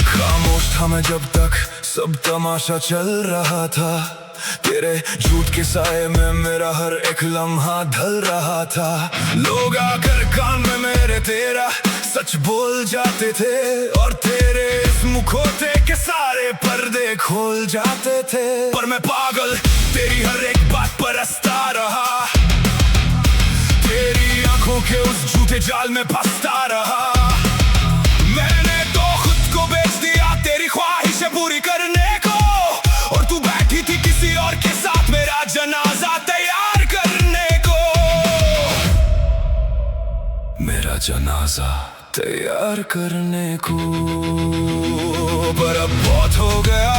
खामोश था मैं जब तक सब तमाशा चल रहा था, तेरे झूठ के साए में मेरा हर एक लम्हा ढल रहा था। लोग आकर कान में मेरे तेरा सच बोल जाते थे, और तेरे इस मुखौटे के सारे पर्दे खोल जाते थे। पर मैं पागल तेरी हर एक बात पर हंसता रहा, तेरी आंखों के उस झूठे जाल में फंसता रहा। मैंने तो खुद को बेच दिया तेरी ख्वाहिशें पूरी करने को, और तू बैठी थी किसी और के साथ मेरा जनाजा तैयार करने को। मेरा जनाजा तैयार करने को। पर अब बहुत हो गया,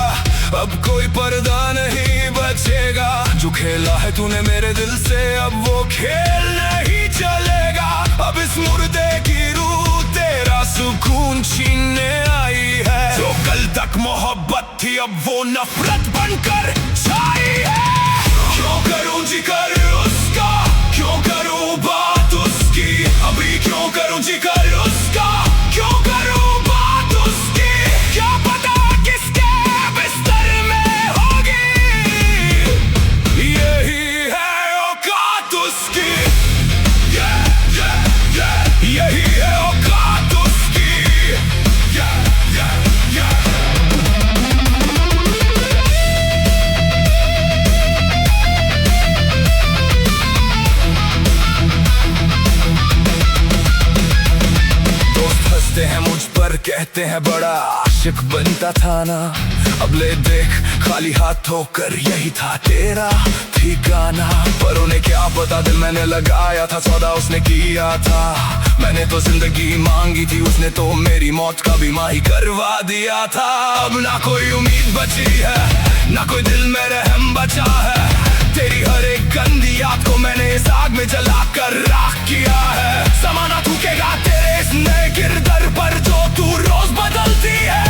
अब कोई पर्दा नहीं बचेगा। जो खेला है तूने मेरे दिल से, अब वो खेल नहीं चलेगा। अब इस मुर्दे की रूह तेरा सुकून छीनने आई है। जो कल तक मोहब्बत थी अब वो नफरत बनकर छाई है। क्यों करूं जिक्र उसका, क्यों करूं बात उसकी, अभी क्यों करूं जिक्र उसका, क्यों करूं बात उसकी। क्या पता किसके बिस्तर में होगी, यही है औकात उसकी। यही है औकात उसकी। हैं मुझ पर कहते हैं बड़ा आशिक बनता था ना। अब ले देख खाली हाथ होकर यही था तेरा ठिकाना। पर उन्हें क्या पता दिल मैंने लगाया था, सौदा उसने किया था। मैंने तो जिंदगी मांगी थी, उसने तो मेरी मौत का बीमा ही करवा दिया था। अब ना कोई उम्मीद बची है, ना कोई दिल में रहम बचा है। तेरी हर एक गंदी याद को मैंने इस आग में जलाकर राख किया है। समाना थूकेगा तेरे इस नए किरदार पर जो तू रोज बदलती है।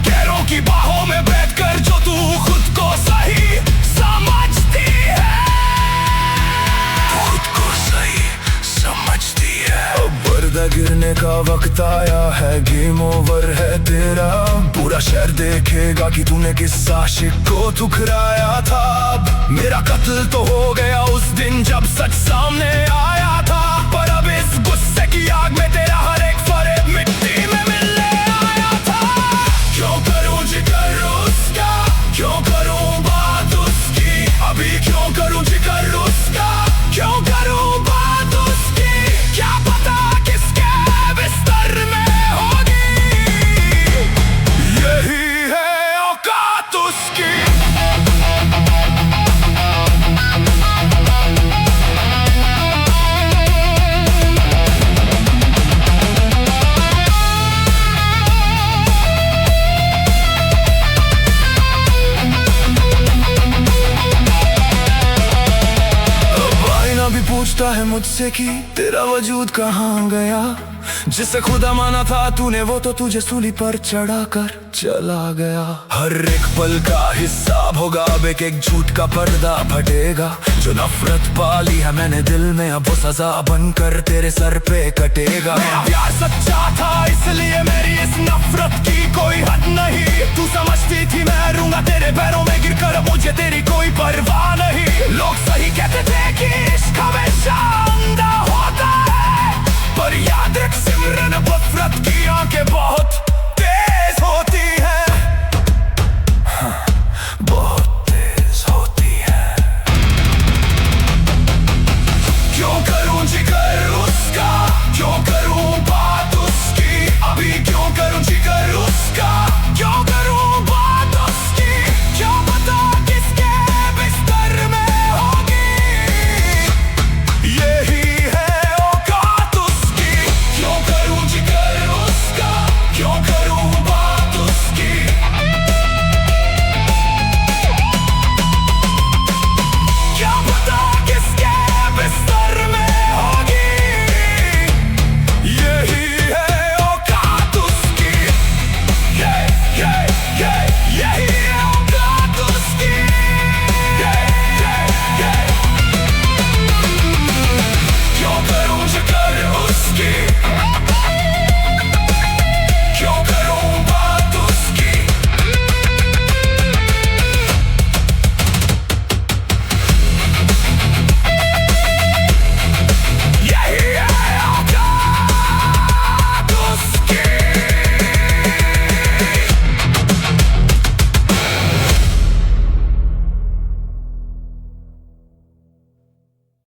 गैरों की बाहों में बैठकर जो तू खुद को सही समझती है, खुद को सही समझती है। अब पर्दा गिरने का वक्त आया है, गेम ओवर है तेरा। पूरा शहर देखेगा कि तूने किस आशिक को ठुकराया था। अब मेरा कत्ल तो हो गया उस दिन जब सच सामने आया था। पर अब इस गुस्से की आग में तेरा हर एक फरेब मिट्टी में मिलने आया था। क्यों करूं जिक्र उसका, क्यों करूं बात उसकी, अभी क्यों करूं जिक्र उसका, क्यों करूं बात उसकी। क्या पता किसके बिस्तर में होगी, यही है औकात उसकी। भी पूछता है मुझसे कि तेरा वजूद कहाँ गया। जिसे खुदा माना था तूने वो तो तुझे सूली पर चढ़ाकर चला गया। हर एक पल का हिसाब होगा, अब एक एक झूठ का पर्दा फटेगा। जो नफरत पाली है मैंने दिल में, अब वो सजा बनकर तेरे सर पे कटेगा। मेरा प्यार सच्चा था इसलिए